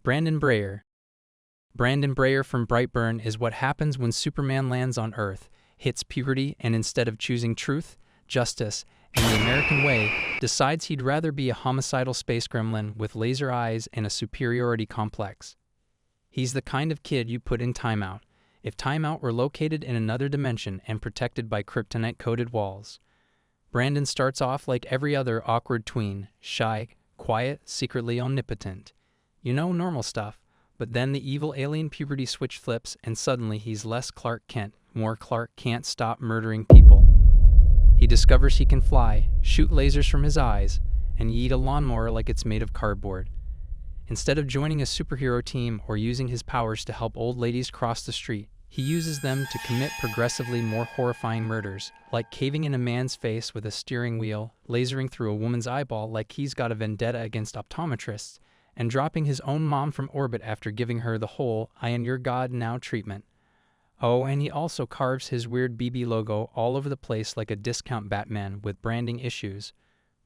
Brandon Breyer. Brandon Breyer from Brightburn is what happens when Superman lands on Earth, hits puberty, and instead of choosing truth, justice, and the American way, decides he'd rather be a homicidal space gremlin with laser eyes and a superiority complex. He's the kind of kid you put in timeout, if timeout were located in another dimension and protected by kryptonite-coated walls. Brandon starts off like every other awkward tween, shy, quiet, secretly omnipotent. You know, normal stuff. But then the evil alien puberty switch flips and suddenly he's less Clark Kent, more Clark can't stop murdering people. He discovers he can fly, shoot lasers from his eyes, and yeet a lawnmower like it's made of cardboard. Instead of joining a superhero team or using his powers to help old ladies cross the street, he uses them to commit progressively more horrifying murders, like caving in a man's face with a steering wheel, lasering through a woman's eyeball like he's got a vendetta against optometrists, and dropping his own mom from orbit after giving her the whole "I am your god now" treatment. Oh, and he also carves his weird BB logo all over the place like a discount Batman with branding issues.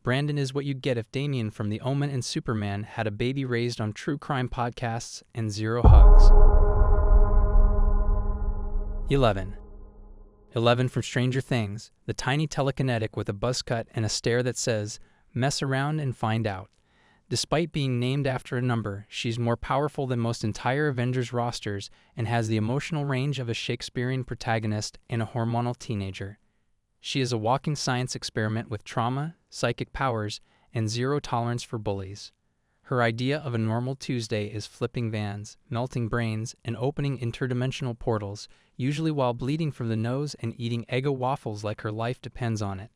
Brandon is what you'd get if Damien from The Omen and Superman had a baby raised on true crime podcasts and zero hugs. 11. 11 from Stranger Things, the tiny telekinetic with a buzz cut and a stare that says, "Mess around and find out." Despite being named after a number, she's more powerful than most entire Avengers rosters and has the emotional range of a Shakespearean protagonist and a hormonal teenager. She is a walking science experiment with trauma, psychic powers, and zero tolerance for bullies. Her idea of a normal Tuesday is flipping vans, melting brains, and opening interdimensional portals, usually while bleeding from the nose and eating Eggo waffles like her life depends on it.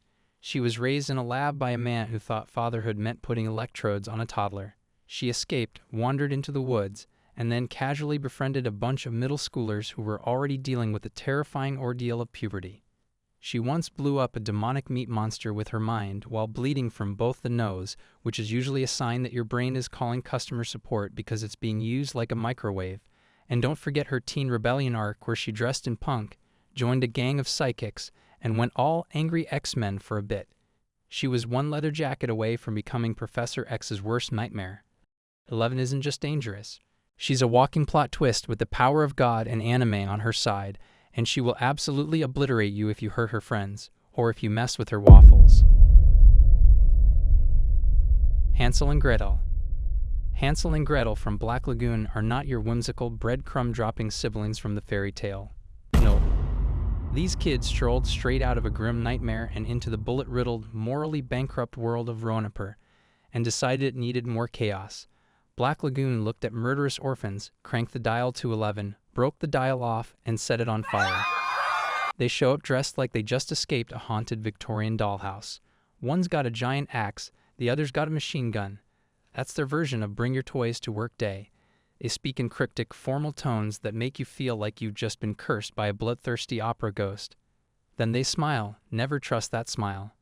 She was raised in a lab by a man who thought fatherhood meant putting electrodes on a toddler. She escaped, wandered into the woods, and then casually befriended a bunch of middle schoolers who were already dealing with the terrifying ordeal of puberty. She once blew up a demonic meat monster with her mind while bleeding from both the nose, which is usually a sign that your brain is calling customer support because it's being used like a microwave. And don't forget her teen rebellion arc where she dressed in punk, joined a gang of psychics, and went all angry X-Men for a bit. She was one leather jacket away from becoming Professor X's worst nightmare. 11 isn't just dangerous. She's a walking plot twist with the power of God and anime on her side, and she will absolutely obliterate you if you hurt her friends, or if you mess with her waffles. Hansel and Gretel. Hansel and Gretel from Black Lagoon are not your whimsical breadcrumb-dropping siblings from the fairy tale. No. These kids strolled straight out of a grim nightmare and into the bullet-riddled, morally bankrupt world of Ronaper, and decided it needed more chaos. Black Lagoon looked at murderous orphans, cranked the dial to 11, broke the dial off, and set it on fire. They show up dressed like they just escaped a haunted Victorian dollhouse. One's got a giant axe, the other's got a machine gun. That's their version of Bring Your Toys to Work Day. They speak in cryptic, formal tones that make you feel like you've just been cursed by a bloodthirsty opera ghost. Then they smile. Never trust that smile.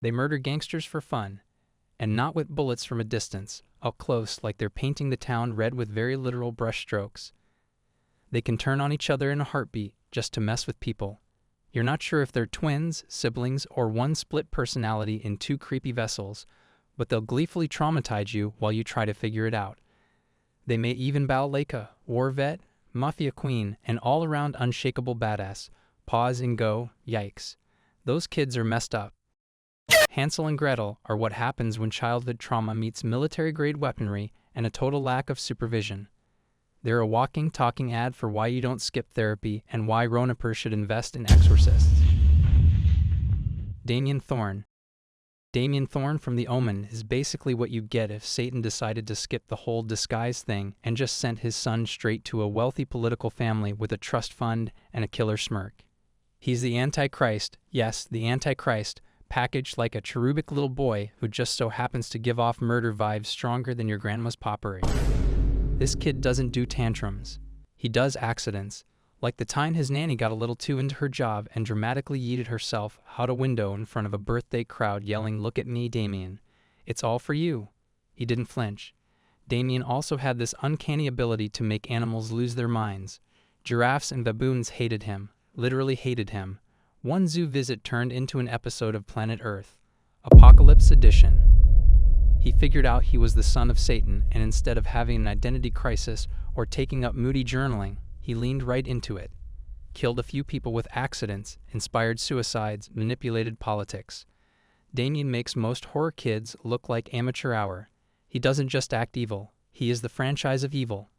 They murder gangsters for fun, and not with bullets from a distance, up close like they're painting the town red with very literal brush strokes. They can turn on each other in a heartbeat just to mess with people. You're not sure if they're twins, siblings, or one split personality in two creepy vessels, but they'll gleefully traumatize you while you try to figure it out. They may even battle Leica, war vet, mafia queen, and all-around unshakable badass. Pause and go, yikes. Those kids are messed up. Hansel and Gretel are what happens when childhood trauma meets military-grade weaponry and a total lack of supervision. They're a walking, talking ad for why you don't skip therapy and why Ronaper should invest in exorcists. Damien Thorn. Damien Thorn from The Omen is basically what you get if Satan decided to skip the whole disguise thing and just sent his son straight to a wealthy political family with a trust fund and a killer smirk. He's the Antichrist, yes, the Antichrist, packaged like a cherubic little boy who just so happens to give off murder vibes stronger than your grandma's potpourri. This kid doesn't do tantrums. He does accidents, like the time his nanny got a little too into her job and dramatically yeeted herself out a window in front of a birthday crowd yelling, "Look at me, Damien. It's all for you." He didn't flinch. Damien also had this uncanny ability to make animals lose their minds. Giraffes and baboons hated him, literally hated him. One zoo visit turned into an episode of Planet Earth. Apocalypse Edition. He figured out he was the son of Satan, and instead of having an identity crisis or taking up moody journaling, he leaned right into it. Killed a few people with accidents, inspired suicides, manipulated politics. Damien makes most horror kids look like amateur hour. He doesn't just act evil, he is the franchise of evil.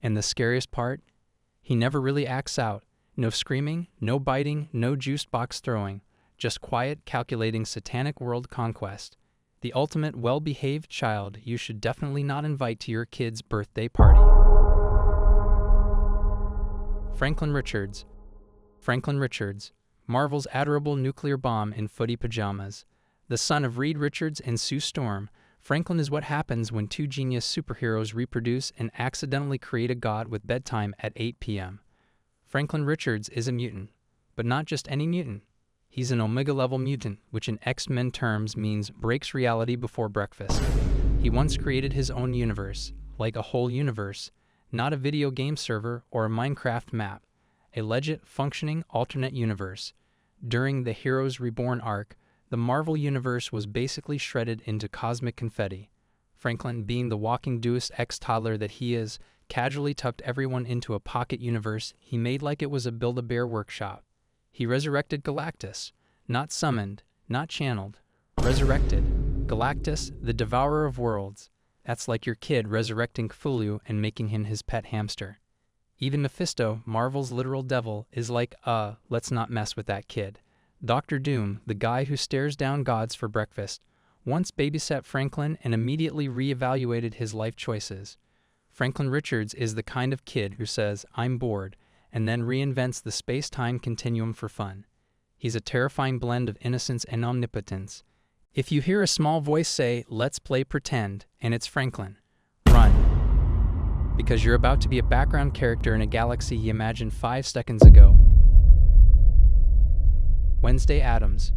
And the scariest part? He never really acts out. No screaming, no biting, no juice box throwing. Just quiet, calculating satanic world conquest. The ultimate well-behaved child you should definitely not invite to your kid's birthday party. Franklin Richards. Franklin Richards, Marvel's adorable nuclear bomb in footy pajamas. The son of Reed Richards and Sue Storm, Franklin is what happens when two genius superheroes reproduce and accidentally create a god with bedtime at 8 p.m. Franklin Richards is a mutant, but not just any mutant. He's an Omega-level mutant, which in X-Men terms means breaks reality before breakfast. He once created his own universe, like a whole universe, not a video game server or a Minecraft map, a legit, functioning alternate universe. During the Heroes Reborn arc, the Marvel Universe was basically shredded into cosmic confetti. Franklin, being the walking Deus Ex toddler that he is, casually tucked everyone into a pocket universe he made like it was a Build-A-Bear workshop. He resurrected Galactus, not summoned, not channeled, resurrected. Galactus, the devourer of worlds. That's like your kid resurrecting Cthulhu and making him his pet hamster. Even Mephisto, Marvel's literal devil, is like, let's not mess with that kid. Dr. Doom, the guy who stares down gods for breakfast, once babysat Franklin and immediately re-evaluated his life choices. Franklin Richards is the kind of kid who says, "I'm bored," and then reinvents the space-time continuum for fun. He's a terrifying blend of innocence and omnipotence. If you hear a small voice say, "Let's play pretend," and it's Franklin, run. Because you're about to be a background character in a galaxy you imagined 5 seconds ago. Wednesday Addams.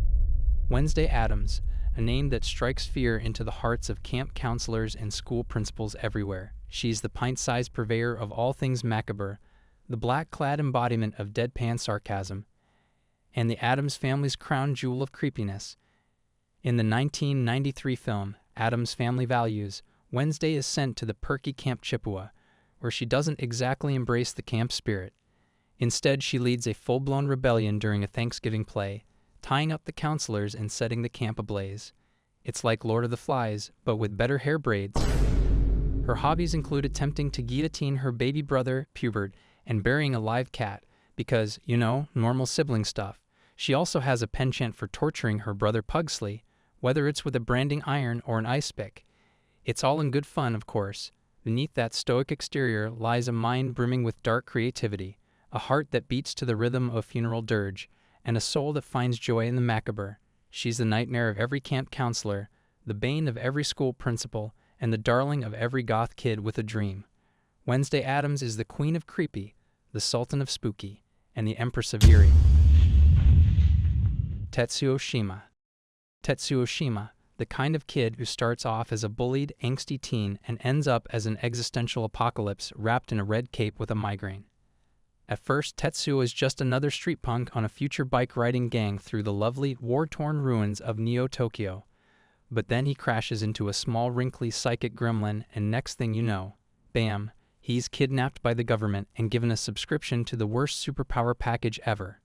Wednesday Addams, a name that strikes fear into the hearts of camp counselors and school principals everywhere. She's the pint-sized purveyor of all things macabre, the black-clad embodiment of deadpan sarcasm, and the Addams family's crown jewel of creepiness. In the 1993 film, Addams Family Values, Wednesday is sent to the perky Camp Chippewa, where she doesn't exactly embrace the camp spirit. Instead, she leads a full-blown rebellion during a Thanksgiving play, tying up the counselors and setting the camp ablaze. It's like Lord of the Flies, but with better hair braids. Her hobbies include attempting to guillotine her baby brother, Pubert, and burying a live cat, because, normal sibling stuff. She also has a penchant for torturing her brother Pugsley, whether it's with a branding iron or an ice pick. It's all in good fun, of course. Beneath that stoic exterior lies a mind brimming with dark creativity, a heart that beats to the rhythm of a funeral dirge, and a soul that finds joy in the macabre. She's the nightmare of every camp counselor, the bane of every school principal, and the darling of every goth kid with a dream. Wednesday Addams is the queen of creepy, the sultan of spooky, and the empress of eerie. Tetsuo Shima. Tetsuo Shima, the kind of kid who starts off as a bullied, angsty teen and ends up as an existential apocalypse wrapped in a red cape with a migraine. At first, Tetsuo is just another street punk on a future bike-riding gang through the lovely, war-torn ruins of Neo-Tokyo. But then he crashes into a small, wrinkly psychic gremlin, and next thing you know, bam, he's kidnapped by the government and given a subscription to the worst superpower package ever.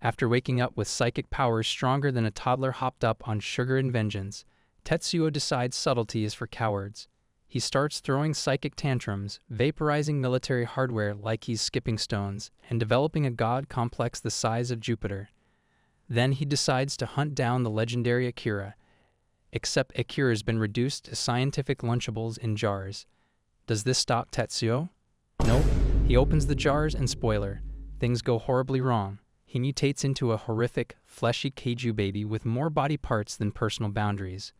After waking up with psychic powers stronger than a toddler hopped up on sugar and vengeance, Tetsuo decides subtlety is for cowards. He starts throwing psychic tantrums, vaporizing military hardware like he's skipping stones, and developing a god complex the size of Jupiter. Then he decides to hunt down the legendary Akira, except Akira's been reduced to scientific Lunchables in jars. Does this stop Tetsuo? Nope. He opens the jars and spoiler, things go horribly wrong. He mutates into a horrific, fleshy kaiju baby with more body parts than personal boundaries.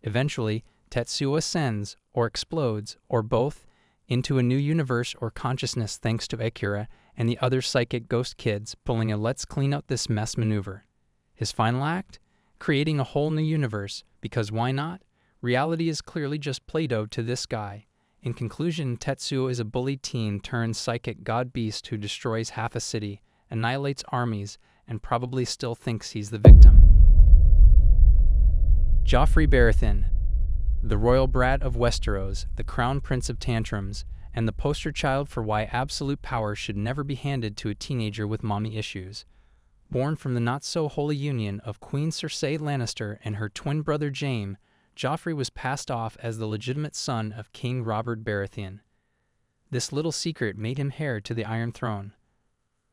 Eventually, Tetsuo ascends, or explodes, or both, into a new universe or consciousness thanks to Akira and the other psychic ghost kids pulling a let's clean up this mess maneuver. His final act? Creating a whole new universe, because why not? Reality is clearly just Play-Doh to this guy. In conclusion, Tetsuo is a bullied teen turned psychic god-beast who destroys half a city, annihilates armies, and probably still thinks he's the victim. Joffrey Baratheon. the royal brat of Westeros, the crown prince of tantrums, and the poster child for why absolute power should never be handed to a teenager with mommy issues. Born from the not-so-holy union of Queen Cersei Lannister and her twin brother Jaime, Joffrey was passed off as the legitimate son of King Robert Baratheon. This little secret made him heir to the Iron Throne.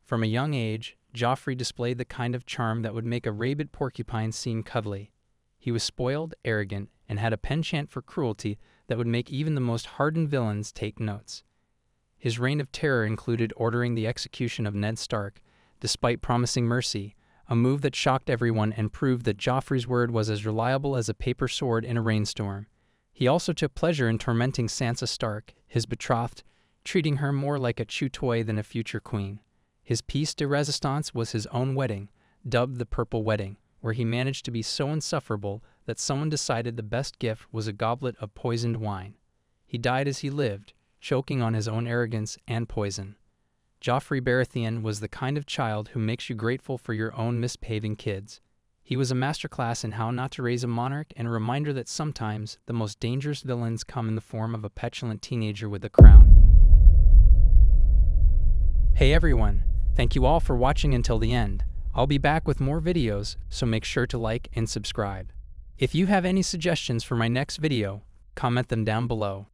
From a young age, Joffrey displayed the kind of charm that would make a rabid porcupine seem cuddly. He was spoiled, arrogant, and had a penchant for cruelty that would make even the most hardened villains take notes. His reign of terror included ordering the execution of Ned Stark, despite promising mercy, a move that shocked everyone and proved that Joffrey's word was as reliable as a paper sword in a rainstorm. He also took pleasure in tormenting Sansa Stark, his betrothed, treating her more like a chew toy than a future queen. His piece de resistance was his own wedding, dubbed the Purple Wedding, where he managed to be so insufferable that someone decided the best gift was a goblet of poisoned wine. He died as he lived, choking on his own arrogance and poison. Joffrey Baratheon was the kind of child who makes you grateful for your own misbehaving kids. He was a masterclass in how not to raise a monarch and a reminder that sometimes the most dangerous villains come in the form of a petulant teenager with a crown. Hey everyone, thank you all for watching until the end. I'll be back with more videos, so make sure to like and subscribe. If you have any suggestions for my next video, comment them down below.